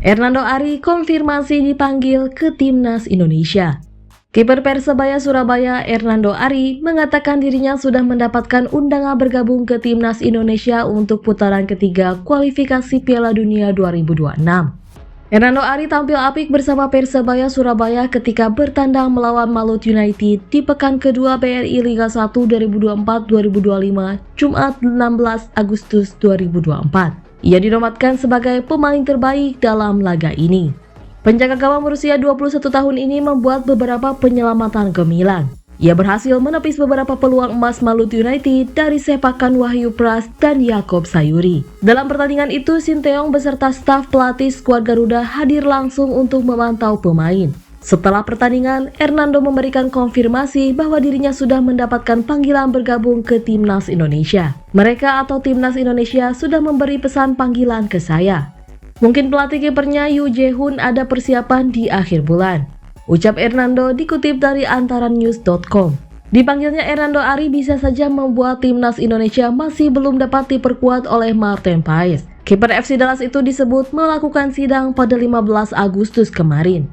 Hernando Ari konfirmasi dipanggil ke Timnas Indonesia. Kiper Persebaya Surabaya Hernando Ari mengatakan dirinya sudah mendapatkan undangan bergabung ke Timnas Indonesia untuk putaran ketiga kualifikasi Piala Dunia 2026. Hernando Ari tampil apik bersama Persebaya Surabaya ketika bertandang melawan Malut United di pekan kedua BRI Liga 1 2024-2025 Jumat 16 Agustus 2024. Ia dinobatkan sebagai pemain terbaik dalam laga ini. Penjaga gawang berusia 21 tahun ini membuat beberapa penyelamatan gemilang. Ia berhasil menepis beberapa peluang emas Malut United dari sepakan Wahyu Pras dan Yakob Sayuri. Dalam pertandingan itu, Sinteyong beserta staf pelatih skuad Garuda hadir langsung untuk memantau pemain. Setelah pertandingan, Hernando memberikan konfirmasi bahwa dirinya sudah mendapatkan panggilan bergabung ke Timnas Indonesia. Mereka atau Timnas Indonesia sudah memberi pesan panggilan ke saya. Mungkin pelatih kipernya Yoo Jae-hoon ada persiapan di akhir bulan. Ucap Hernando dikutip dari antaranews.com. Dipanggilnya Hernando Ari bisa saja membuat Timnas Indonesia masih belum dapat diperkuat oleh Martin Paes. Kiper FC Dallas itu disebut melakukan sidang pada 15 Agustus kemarin.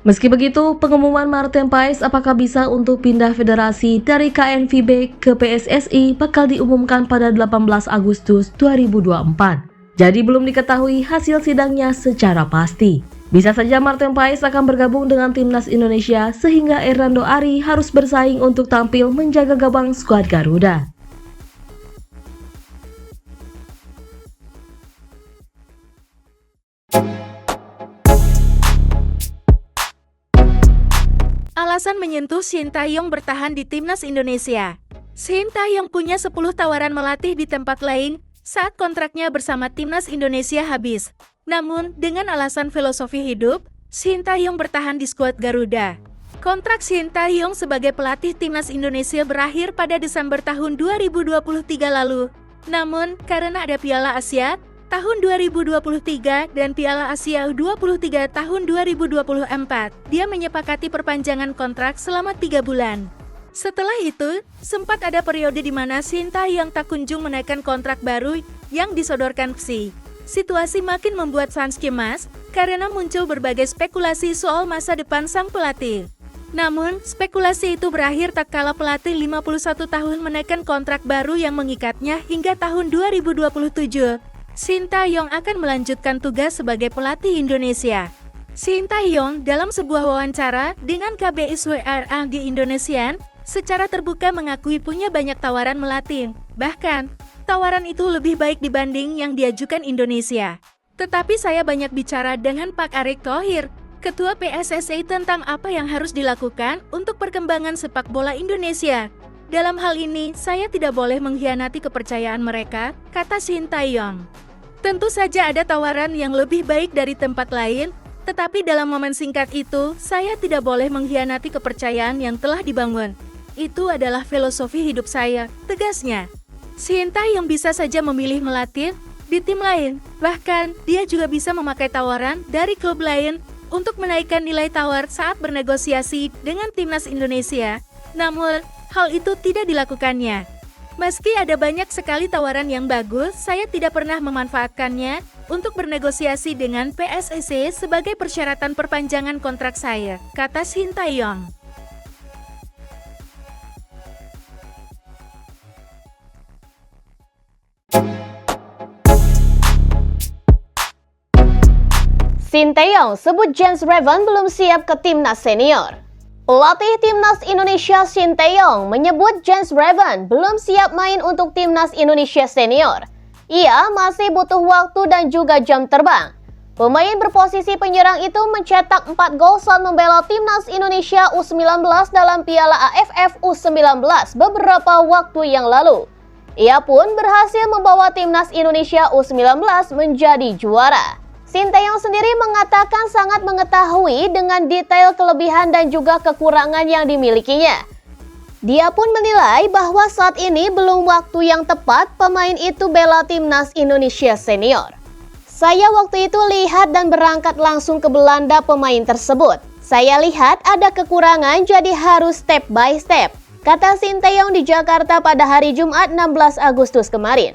Meski begitu, pengumuman Martin Paes apakah bisa untuk pindah federasi dari KNVB ke PSSI bakal diumumkan pada 18 Agustus 2024. Jadi belum diketahui hasil sidangnya secara pasti. Bisa saja Martin Paes akan bergabung dengan Timnas Indonesia sehingga Hernando Ari harus bersaing untuk tampil menjaga gawang skuad Garuda. Alasan menyentuh Sintayong bertahan di Timnas Indonesia. Sintayong punya 10 tawaran melatih di tempat lain saat kontraknya bersama Timnas Indonesia habis. Namun, dengan alasan filosofi hidup, Sintayong bertahan di skuad Garuda. Kontrak Sintayong sebagai pelatih Timnas Indonesia berakhir pada Desember tahun 2023 lalu. Namun, karena ada Piala Asia tahun 2023 dan Piala Asia U23 tahun 2024, dia menyepakati perpanjangan kontrak selama 3 bulan. Setelah itu, sempat ada periode di mana Sintayong tak kunjung menaikkan kontrak baru yang disodorkan PSI. Situasi makin membuat fans cemas karena muncul berbagai spekulasi soal masa depan sang pelatih. Namun, spekulasi itu berakhir tak kala pelatih 51 tahun menaikkan kontrak baru yang mengikatnya hingga tahun 2027. Sintayong akan melanjutkan tugas sebagai pelatih Indonesia. Sintayong dalam sebuah wawancara dengan KBS WRA di Indonesian secara terbuka mengakui punya banyak tawaran melatih. Bahkan, tawaran itu lebih baik dibanding yang diajukan Indonesia. Tetapi saya banyak bicara dengan Pak Erick Thohir, Ketua PSSI tentang apa yang harus dilakukan untuk perkembangan sepak bola Indonesia. Dalam hal ini, saya tidak boleh mengkhianati kepercayaan mereka, kata Sintayong. Tentu saja ada tawaran yang lebih baik dari tempat lain, tetapi dalam momen singkat itu, saya tidak boleh mengkhianati kepercayaan yang telah dibangun. Itu adalah filosofi hidup saya, tegasnya. Sintayong bisa saja memilih melatih di tim lain, bahkan dia juga bisa memakai tawaran dari klub lain untuk menaikkan nilai tawar saat bernegosiasi dengan Timnas Indonesia. Namun, hal itu tidak dilakukannya. Meski ada banyak sekali tawaran yang bagus, saya tidak pernah memanfaatkannya untuk bernegosiasi dengan PSSI sebagai persyaratan perpanjangan kontrak saya, kata Sintayong. Sinteyong sebut Jens Reven belum siap ke timnas senior. Pelatih timnas Indonesia Sinteyong menyebut Jens Reven belum siap main untuk timnas Indonesia senior. Ia masih butuh waktu dan juga jam terbang. Pemain berposisi penyerang itu mencetak 4 gol saat membela timnas Indonesia U19 dalam Piala AFF U19 beberapa waktu yang lalu. Ia pun berhasil membawa timnas Indonesia U19 menjadi juara. Sinteyong sendiri mengatakan sangat mengetahui dengan detail kelebihan dan juga kekurangan yang dimilikinya. Dia pun menilai bahwa saat ini belum waktu yang tepat pemain itu bela timnas Indonesia senior. Saya waktu itu lihat dan berangkat langsung ke Belanda pemain tersebut. Saya lihat ada kekurangan jadi harus step by step, kata Sinteyong di Jakarta pada hari Jumat 16 Agustus kemarin.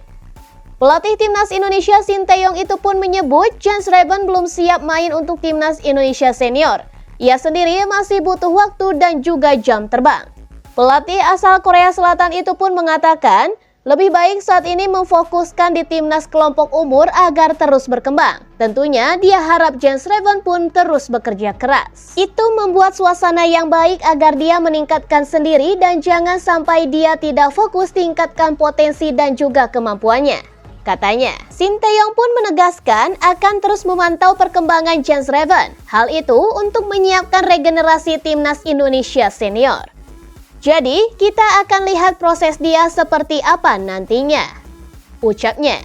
Pelatih Timnas Indonesia Sinteyong itu pun menyebut Jens Reven belum siap main untuk Timnas Indonesia Senior. Ia sendiri masih butuh waktu dan juga jam terbang. Pelatih asal Korea Selatan itu pun mengatakan, lebih baik saat ini memfokuskan di timnas kelompok umur agar terus berkembang. Tentunya dia harap Jens Reven pun terus bekerja keras. Itu membuat suasana yang baik agar dia meningkatkan sendiri dan jangan sampai dia tidak fokus tingkatkan potensi dan juga kemampuannya. Katanya, Sinteyong pun menegaskan akan terus memantau perkembangan Jens Reven. Hal itu untuk menyiapkan regenerasi timnas Indonesia Senior. Jadi, kita akan lihat proses dia seperti apa nantinya, ucapnya.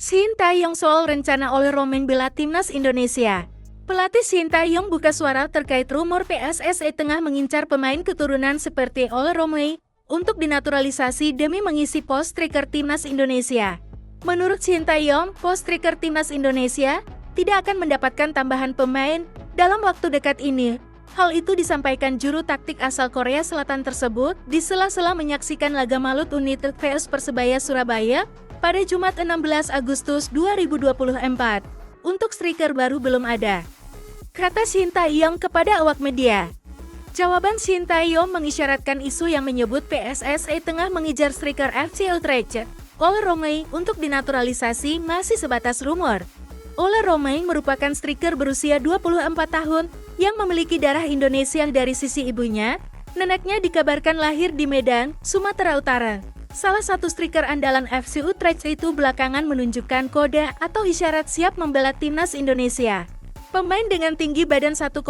Sinteyong soal rencana oleh Romain bela Timnas Indonesia. Pelatih Sinteyong buka suara terkait rumor PSSI tengah mengincar pemain keturunan seperti Ole Romain untuk dinaturalisasi demi mengisi pos striker Timnas Indonesia. Menurut Sinteyong, pos striker Timnas Indonesia tidak akan mendapatkan tambahan pemain dalam waktu dekat ini. Hal itu disampaikan juru taktik asal Korea Selatan tersebut di sela-sela menyaksikan laga Malut United vs Persebaya Surabaya pada Jumat 16 Agustus 2024. Untuk striker baru belum ada, kata Sinteyong kepada awak media. Jawaban Sinteyong mengisyaratkan isu yang menyebut PSSI tengah mengejar striker FC Utrecht, Ole Romain, untuk dinaturalisasi masih sebatas rumor. Ole Romain merupakan striker berusia 24 tahun yang memiliki darah Indonesia dari sisi ibunya. Neneknya dikabarkan lahir di Medan, Sumatera Utara. Salah satu striker andalan FC Utrecht itu belakangan menunjukkan kode atau isyarat siap membela Timnas Indonesia. Pemain dengan tinggi badan 1,85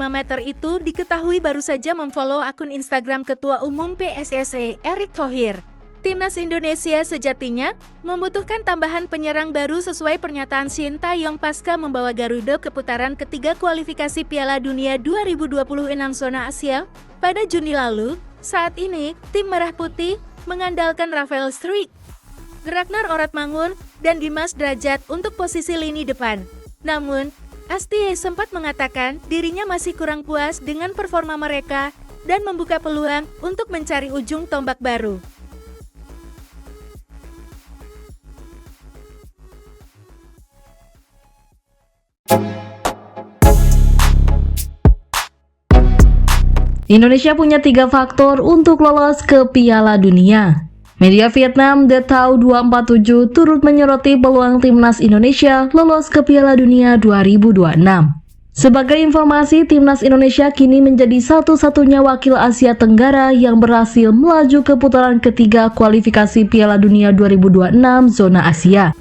meter itu diketahui baru saja memfollow akun Instagram Ketua Umum PSSI, Erick Thohir. Timnas Indonesia sejatinya membutuhkan tambahan penyerang baru sesuai pernyataan Sinteyong pasca membawa Garuda ke putaran ketiga kualifikasi Piala Dunia 2026 zona Asia pada Juni lalu. Saat ini, tim Merah Putih mengandalkan Rafael Struijk, Ragnar Oratmangun, dan Dimas Drajat untuk posisi lini depan. Namun, Astie sempat mengatakan dirinya masih kurang puas dengan performa mereka dan membuka peluang untuk mencari ujung tombak baru. Indonesia punya 3 faktor untuk lolos ke Piala Dunia. Media Vietnam The Tau 247 turut menyoroti peluang Timnas Indonesia lolos ke Piala Dunia 2026. Sebagai informasi, Timnas Indonesia kini menjadi satu-satunya wakil Asia Tenggara yang berhasil melaju ke putaran ketiga kualifikasi Piala Dunia 2026 zona Asia.